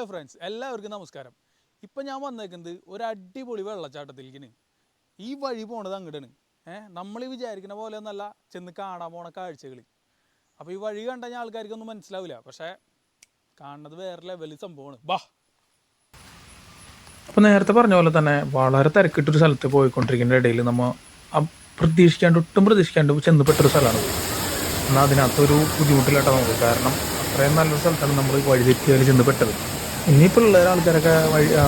Hello friends, എല്ലാവർക്കും നമസ്കാരം. ഇപ്പം ഞാൻ വന്നേക്കുന്നത് ഒരു അടിപൊളി വെള്ളച്ചാട്ടത്തിലേക്കാണ്. ഈ വഴി പോണത് അങ്ങോട്ടാണ്. നമ്മൾ വിചാരിക്കുന്ന പോലെ ഒന്നല്ല ചെന്ന് കാണാൻ പോണ കാഴ്ചകൾ. അപ്പോൾ ഈ വഴി കണ്ടാൽ ആൾക്കാർക്കൊന്നും മനസ്സിലാവില്ല, പക്ഷേ കാണുന്നത് വേറെ ലെവലിൽ സംഭവമാണ്. ബാ. അപ്പോൾ നേരത്തെ പറഞ്ഞ പോലെ തന്നെ വളരെ തിരക്കിട്ടൊരു സ്ഥലത്ത് പോയിക്കൊണ്ടിരിക്കുന്ന ഇടയിൽ നമ്മൾ ഒട്ടും പ്രതീക്ഷിക്കാണ്ട് ചെന്ന് പെട്ടൊരു സ്ഥലമാണ്. എന്നാൽ അതിനകത്തൊരു ബുദ്ധിമുട്ടില്ലാട്ടോ നമുക്ക്, കാരണം അത്രയും നല്ലൊരു സ്ഥലത്താണ് നമ്മൾ വഴി തെറ്റിയാൽ ചെന്ന് പെട്ടത്. ഇനിയിപ്പോൾ ഉള്ള ആൾക്കാരൊക്കെ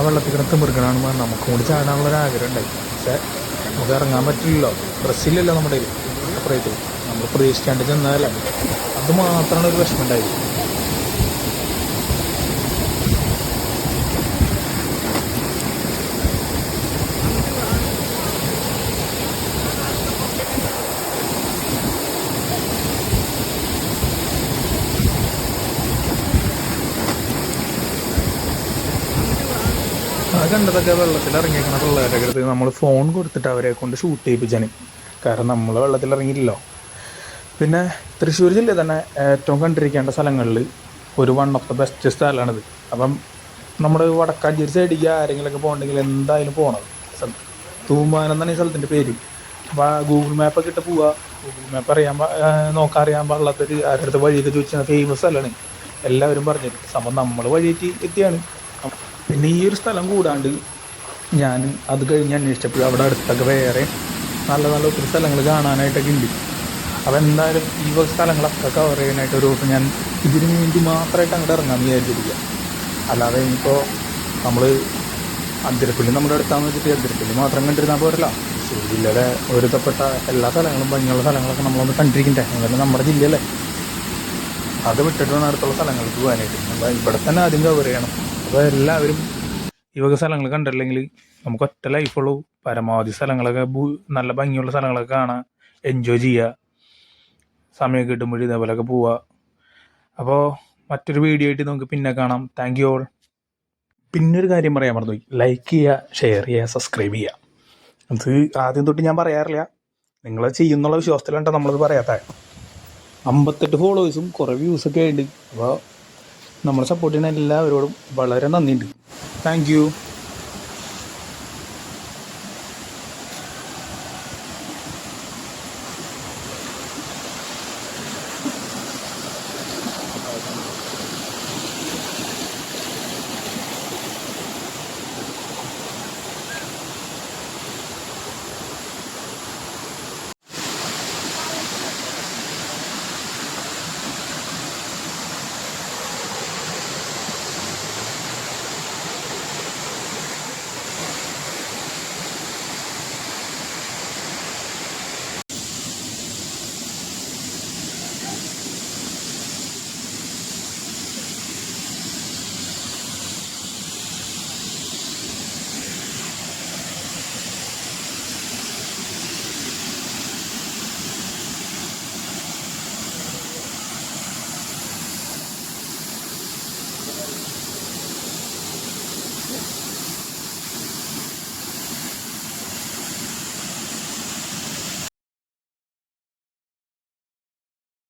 വെള്ളത്തിൽ കിടന്ന് മൃഗനാണെന്ന് നമുക്കും കൂടി ചാടാനുള്ളൊരു ആഗ്രഹം ഉണ്ടായി. പക്ഷേ നമുക്ക് ഇറങ്ങാൻ പറ്റില്ലല്ലോ, ഡ്രസ്സില്ലല്ലോ നമ്മുടെ സെപ്പറേറ്റ്. നമ്മൾ പ്രതീക്ഷിക്കാണ്ട് ചെന്നാലേ അത് മാത്രമാണ് ഒരു വിഷമം ഉണ്ടായി. ആ കണ്ടതൊക്കെ വെള്ളത്തിൽ ഇറങ്ങിയിരിക്കുന്ന പിള്ളേരുടെ അടുത്ത് നമ്മൾ ഫോൺ കൊടുത്തിട്ട് അവരെ കൊണ്ട് ഷൂട്ട് ചെയ്യിപ്പിച്ചാണ്. കാരണം നമ്മൾ വെള്ളത്തിൽ ഇറങ്ങിയില്ലല്ലോ. പിന്നെ തൃശ്ശൂർ ജില്ലയിൽ തന്നെ ഏറ്റവും കണ്ടിരിക്കേണ്ട സ്ഥലങ്ങളിൽ ഒരു വൺ ഓഫ് ദ ബെസ്റ്റ് സ്ഥലമാണിത്. അപ്പം നമ്മുടെ വടക്കാഞ്ചേരി സൈഡിലേക്ക് ആരെങ്കിലുമൊക്കെ പോകണമെങ്കിൽ എന്തായാലും പോകണം. തൂമാനം എന്നാണ് ഈ സ്ഥലത്തിൻ്റെ പേര്. അപ്പോൾ ഗൂഗിൾ മാപ്പൊക്കെ ഇട്ട് പോവുക. ഗൂഗിൾ മാപ്പ് നോക്കാറിയാൻ പാടില്ലാത്തൊരു ആരുടെ അടുത്ത് വഴിയൊക്കെ ചോദിച്ചാൽ ഫേമസ് സ്ഥലമാണ്. എല്ലാവരും പറഞ്ഞത് സംഭവം നമ്മൾ വഴിയേറ്റ് എത്തിയാണ്. പിന്നെ ഈ ഒരു സ്ഥലം കൂടാണ്ട് ഞാൻ അത് കഴിഞ്ഞ് അന്വേഷിച്ചപ്പോൾ അവിടെ അടുത്തൊക്കെ വേറെ നല്ല നല്ല ഒത്തിരി സ്ഥലങ്ങൾ കാണാനായിട്ടൊക്കെ ഉണ്ട്. അപ്പോൾ എന്തായാലും ഈ സ്ഥലങ്ങളൊക്കെ കവർ ചെയ്യാനായിട്ട് ഒരു ദിവസം ഞാൻ ഇതിനു വേണ്ടി മാത്രമായിട്ട് അങ്ങോട്ട് ഇറങ്ങാമെന്ന് വിചാരിച്ചിരിക്കുക. അല്ലാതെ ഇനിയിപ്പോൾ നമ്മൾ അതിരപ്പള്ളി നമ്മുടെ അടുത്താണെന്ന് വെച്ചിട്ട് അതിരപ്പള്ളി മാത്രം കണ്ടിരുന്നാൽ പോരല്ലോ. തൃശ്ശൂർ ജില്ലയിലെ ഒരുത്തപ്പെട്ട എല്ലാ സ്ഥലങ്ങളും ഭംഗിയുള്ള സ്ഥലങ്ങളൊക്കെ നമ്മളൊന്ന് കണ്ടിരിക്കണ്ടേ. അങ്ങനെ നമ്മുടെ ജില്ലയല്ലേ, അത് വിട്ടിട്ട് വേണം അടുത്തുള്ള സ്ഥലങ്ങൾക്ക് പോകാനായിട്ട്. അപ്പോൾ ഇവിടെ തന്നെ ആദ്യം കവർ ചെയ്യണം. അപ്പോൾ എല്ലാവരും ഈ വക സ്ഥലങ്ങൾ കണ്ടില്ലെങ്കിൽ നമുക്ക് ഒറ്റ ലൈഫുള്ളൂ. പരമാവധി സ്ഥലങ്ങളൊക്കെ നല്ല ഭംഗിയുള്ള സ്ഥലങ്ങളൊക്കെ കാണാൻ എൻജോയ് ചെയ്യുക. സമയം കിട്ടുമ്പോൾ ഇതേപോലെയൊക്കെ പോവുക. അപ്പോൾ മറ്റൊരു വീഡിയോ ആയിട്ട് നമുക്ക് പിന്നെ കാണാം. Thank you all. പിന്നൊരു കാര്യം പറയാൻ മറന്നുപോയി, ലൈക്ക് ചെയ്യുക, ഷെയർ ചെയ്യുക, സബ്സ്ക്രൈബ് ചെയ്യുക. അത് ആദ്യം തൊട്ട് ഞാൻ പറയാറില്ല, നിങ്ങളത് ചെയ്യുന്നുള്ള വിശ്വാസത്തിലാണ് നമ്മളത് പറയാത്ത. 58 ഫോളോവേഴ്സും കുറേ വ്യൂസൊക്കെ ഉണ്ട്. അപ്പോൾ നമ്മളെ സപ്പോർട്ട് ചെയ്യുന്ന എല്ലാവരോടും വളരെ നന്ദിയുണ്ട്. Thank you.